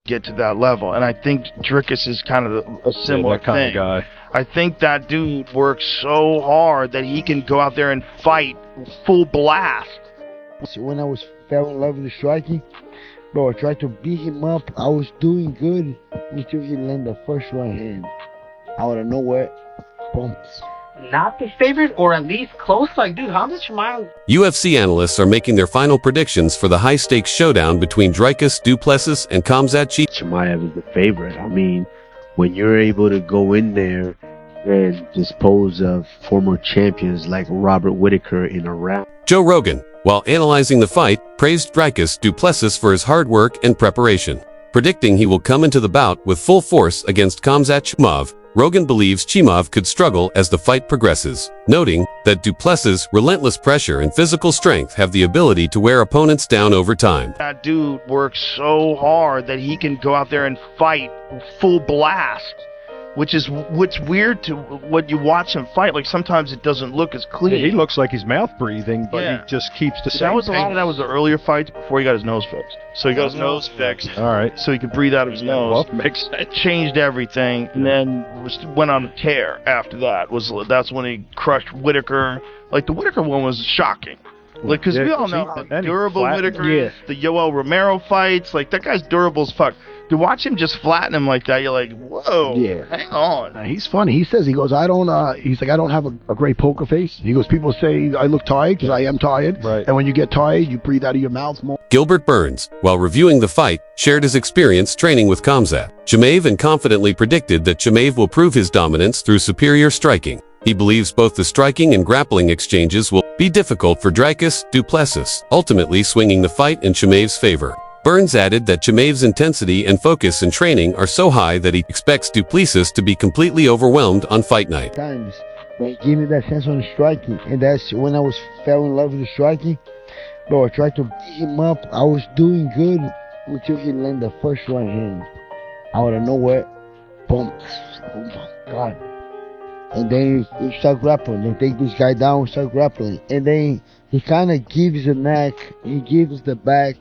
get to that level. And I think Dricus is kind of a similar that kind thing. of guy. I think that dude works so hard that he can go out there and fight full blast. When I fell in love with the striking, bro, I tried to beat him up. I was doing good until he landed the first right hand. Out of nowhere, boom. Not the favorite, or at least close. Like, dude, Khamzat Chimaev. UFC analysts are making their final predictions for the high-stakes showdown between Dricus Du Plessis and Khamzat Chimaev is the favorite. I mean, when you're able to go in there and dispose of former champions like Robert Whittaker in a round. Joe Rogan, while analyzing the fight, praised Dricus Du Plessis for his hard work and preparation. Predicting he will come into the bout with full force against Khamzat Chimaev, Rogan believes Chimaev could struggle as the fight progresses, noting that Du Plessis' relentless pressure and physical strength have the ability to wear opponents down over time. That dude works so hard that he can go out there and fight full blast, which is what's weird to when you watch him fight. Like, sometimes it doesn't look as clean. Yeah, he looks like he's mouth breathing, but Yeah. he just keeps the So same that was a lot thing. of that was the earlier fights before he got his nose fixed. So he got his nose fixed, All right. so he could breathe out of his nose. Well, makes sense. It changed everything, and then went on a tear after that. That's when he crushed Whittaker. Like, the Whittaker one was shocking. Like, because we all know how and he durable flattened Whittaker him. is. The Yoel Romero fights, like, that guy's durable as fuck. To watch him just flatten him like that, you're like, whoa, Yeah. hang on. He's funny. He says, I don't have a great poker face. He goes, people say I look tired because I am tired. Right. And when you get tired, you breathe out of your mouth more. Gilbert Burns, while reviewing the fight, shared his experience training with Khamzat Chimaev and confidently predicted that Chimaev will prove his dominance through superior striking. He believes both the striking and grappling exchanges will be difficult for Dricus Du Plessis, ultimately swinging the fight in Chimaev's favor. Burns added that Chimaev's intensity and focus in training are so high that he expects Du Plessis to be completely overwhelmed on fight night. Times, they gave me that sense on the striking, and that's when I fell in love with the striking. Bro, I tried to beat him up. I was doing good until he landed the first right hand. Out of nowhere, boom. Oh my God. And then we start grappling. They take this guy down, we start grappling. And then he kind of gives the neck, he gives the back,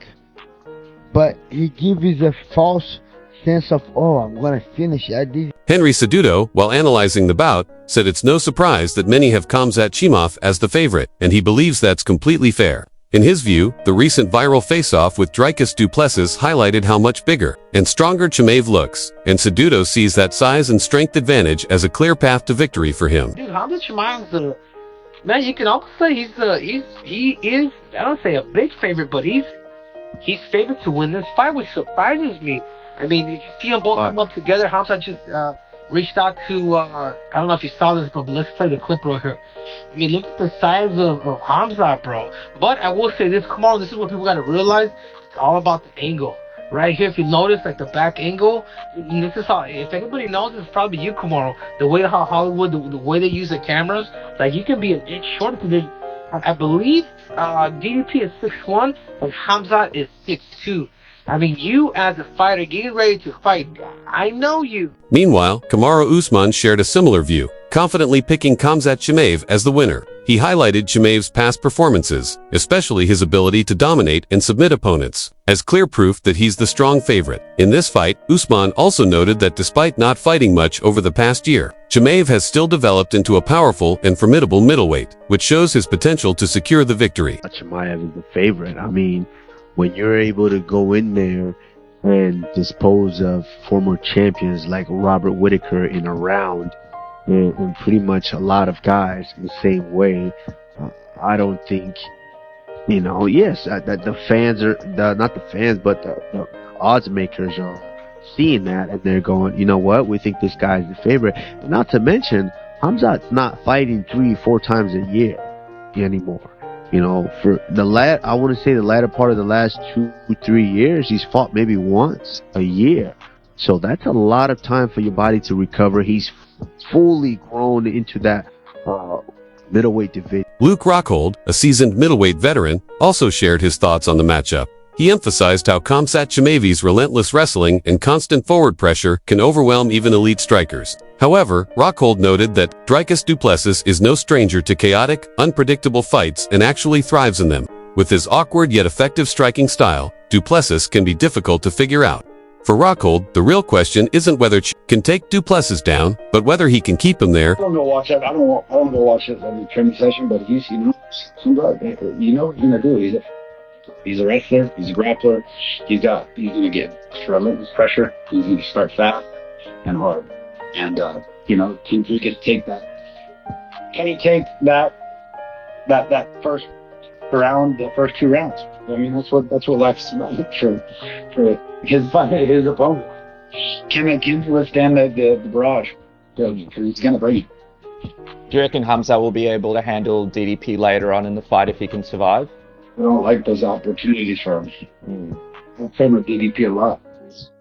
but he gives a false sense of, oh, I'm going to finish it. Henry Cejudo, while analyzing the bout, said it's no surprise that many have Khamzat Chimaev as the favorite, and he believes that's completely fair. In his view, the recent viral face-off with Dricus Du Plessis highlighted how much bigger and stronger Chimaev looks, and Cejudo sees that size and strength advantage as a clear path to victory for him. Dude, Khamzat Chimaev's man, you can also say he is, I don't say a big favorite, but he's favored to win this fight, which surprises me. I mean, you see them both come up together. Khamzat just reached out to, I don't know if you saw this, but let's play the clip right here. I mean, look at the size of Khamzat, bro. But I will say this, come on, this is what people got to realize. It's all about the angle. Right here, if you notice, like the back angle, and this is how, if anybody knows, it's probably you, Kamaro. The way how Hollywood, the way they use the cameras, like, you can be an inch shorter. I believe DDP is 6'1", and Khamzat is 6'2". I mean, you as a fighter getting ready to fight, I know you. Meanwhile, Kamaru Usman shared a similar view, confidently picking Khamzat Chimaev as the winner. He highlighted Chimaev's past performances, especially his ability to dominate and submit opponents, as clear proof that he's the strong favorite. In this fight, Usman also noted that despite not fighting much over the past year, Chimaev has still developed into a powerful and formidable middleweight, which shows his potential to secure the victory. Chimaev is the favorite. I mean, when you're able to go in there and dispose of former champions like Robert Whittaker in a round, and pretty much a lot of guys in the same way, I don't think, yes, that the fans are, not the fans, but the odds makers are seeing that, and they're going, you know what, we think this guy's the favorite. And not to mention, Khamzat's not fighting 3-4 times a year anymore. For I want to say the latter part of the last 2-3 years, he's fought maybe once a year. So that's a lot of time for your body to recover. He's fully grown into that middleweight division. Luke Rockhold, a seasoned middleweight veteran, also shared his thoughts on the matchup. He emphasized how Khamzat Chimaev's relentless wrestling and constant forward pressure can overwhelm even elite strikers. However, Rockhold noted that Dricus Du Plessis is no stranger to chaotic, unpredictable fights and actually thrives in them. With his awkward yet effective striking style, Du Plessis can be difficult to figure out. For Rockhold, the real question isn't whether Ch can take Du Plessis down, but whether he can keep him there. I don't go watch that. I don't go watch it every training session, but you know what he's gonna do. He's a wrestler. He's a grappler. He's gonna get relentless pressure. He's gonna start fast and hard. And can Dricus take that? Can he take that first round, the first 2 rounds? I mean, that's what life's about for his opponent. Can he withstand the barrage? Because he's gonna bring it. Do you reckon Khamzat will be able to handle DDP later on in the fight if he can survive? I don't like those opportunities for him. I favor DDP a lot.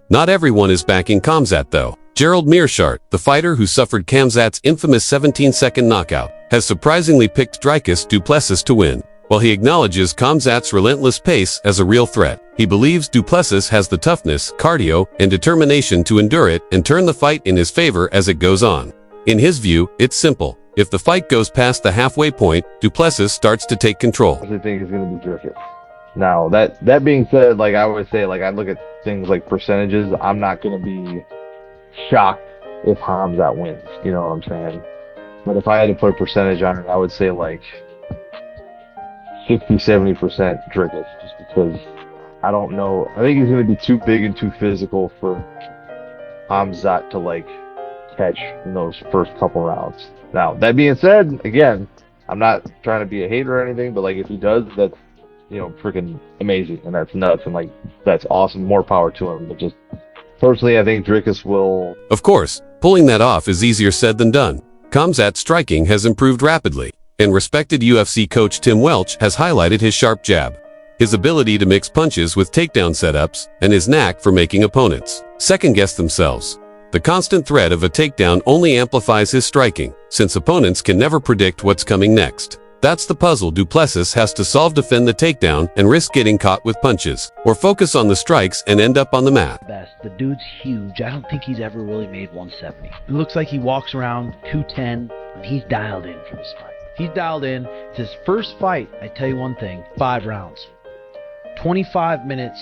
Not everyone is backing Khamzat though. Gerald Meerschaert, the fighter who suffered Khamzat's infamous 17-second knockout, has surprisingly picked Dricus Du Plessis to win. While he acknowledges Khamzat's relentless pace as a real threat, he believes Du Plessis has the toughness, cardio, and determination to endure it and turn the fight in his favor as it goes on. In his view, it's simple. If the fight goes past the halfway point, Du Plessis starts to take control. I think it's going to be Dricus. Now, that being said, like I would say, like I look at things like percentages, I'm not going to be shocked if Khamzat wins, you know what I'm saying? But if I had to put a percentage on it, I would say like 60-70% Dricus, just because I don't know. I think he's going to be too big and too physical for Khamzat to like catch in those first couple rounds. Now, that being said, again, I'm not trying to be a hater or anything, but like if he does, that's, freaking amazing, and that's nuts, and like that's awesome. More power to him. But just personally, I think Dricus will. Of course, pulling that off is easier said than done. Khamzat's striking has improved rapidly, and respected UFC coach Tim Welch has highlighted his sharp jab, his ability to mix punches with takedown setups, and his knack for making opponents second-guess themselves. The constant threat of a takedown only amplifies his striking, since opponents can never predict what's coming next. That's the puzzle Du Plessis has to solve: defend the takedown and risk getting caught with punches, or focus on the strikes and end up on the mat. The dude's huge. I don't think he's ever really made 170. It looks like he walks around 210, and he's dialed in for this fight. He's dialed in. It's his first fight. I tell you one thing, 5 rounds. 25 minutes,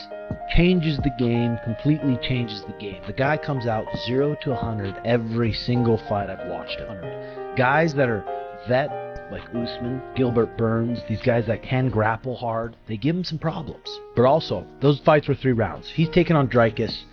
changes the game, completely changes the game. The guy comes out 0 to 100 every single fight I've watched him. Guys that are vet, like Usman, Gilbert Burns, these guys that can grapple hard, they give him some problems. But also, those fights were 3 rounds. He's taken on Dricus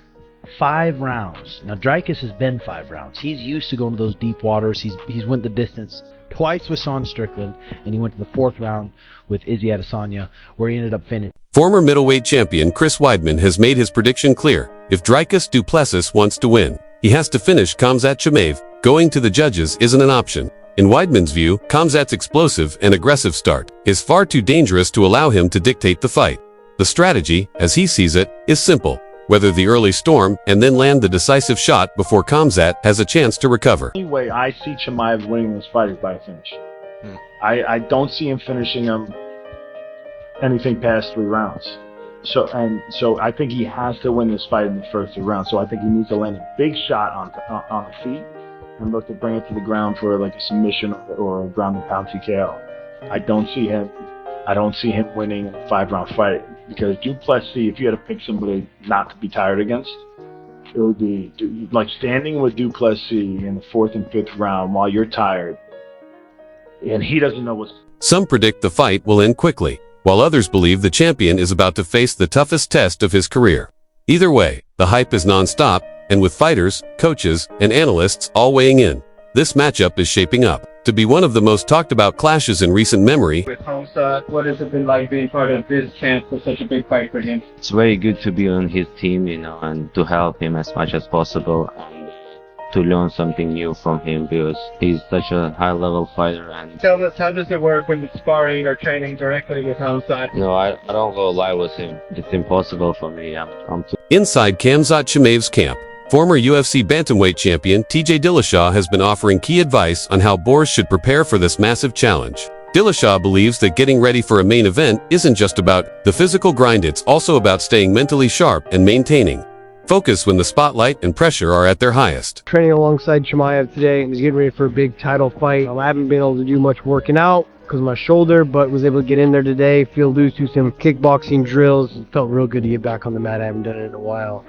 5 rounds. Now, Dricus has been 5 rounds. He's used to going to those deep waters. He's went the distance twice with Sean Strickland, and he went to the 4th round with Izzy Adesanya, where he ended up finishing. Former middleweight champion Chris Weidman has made his prediction clear. If Dricus Du Plessis wants to win, he has to finish Khamzat Chimaev. Going to the judges isn't an option. In Weidman's view, Khamzat's explosive and aggressive start is far too dangerous to allow him to dictate the fight. The strategy, as he sees it, is simple: weather the early storm and then land the decisive shot before Khamzat has a chance to recover. The only way I see Chimaev winning this fight is by a finish. I don't see him finishing him anything past 3 rounds. So I think he has to win this fight in the first 3 rounds. So I think he needs to land a big shot on the feet and look to bring it to the ground for like a submission or a ground and pound TKO. I don't see him winning a 5-round fight, because Du Plessis, if you had to pick somebody not to be tired against, it would be like standing with Du Plessis in the 4th and 5th round while you're tired and he doesn't know what's. Some predict the fight will end quickly, while others believe the champion is about to face the toughest test of his career. Either way, the hype is non-stop, and with fighters, coaches, and analysts all weighing in, this matchup is shaping up to be one of the most talked about clashes in recent memory. With Khamzat, what has it been like being part of this chance for such a big fight for him? It's very good to be on his team, and to help him as much as possible, and to learn something new from him, because he's such a high-level fighter. And tell us, how does it work when you're sparring or training directly with Khamzat? No, I don't go live with him. It's impossible for me. Inside Khamzat Chimaev's camp, former UFC bantamweight champion TJ Dillashaw has been offering key advice on how boars should prepare for this massive challenge. Dillashaw believes that getting ready for a main event isn't just about the physical grind, it's also about staying mentally sharp and maintaining focus when the spotlight and pressure are at their highest. Training alongside Chimaev today, he's getting ready for a big title fight. I haven't been able to do much working out. because of my shoulder, but was able to get in there today, feel loose, do some kickboxing drills. It felt real good to get back on the mat. I haven't done it in a while.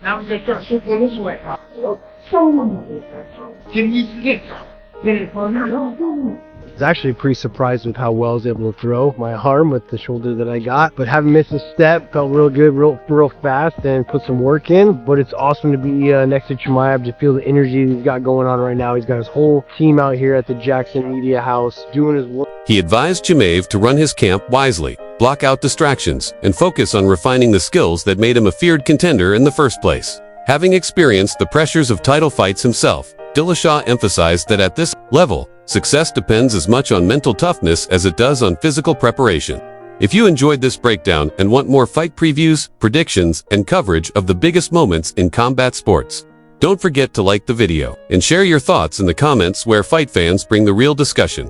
Now just start shifting this way. Can you get it? I was actually pretty surprised with how well I was able to throw my arm with the shoulder that I got, but haven't missed a step. Felt real good, real fast, and put some work in. But it's awesome to be next to Chimaev, to feel the energy he's got going on right now. He's got his whole team out here at the Jackson Media House doing his work. He advised Chimaev to run his camp wisely, block out distractions, and focus on refining the skills that made him a feared contender in the first place. Having experienced the pressures of title fights himself, Dillashaw emphasized that at this level, success depends as much on mental toughness as it does on physical preparation. If you enjoyed this breakdown and want more fight previews, predictions, and coverage of the biggest moments in combat sports, don't forget to like the video and share your thoughts in the comments where fight fans bring the real discussion.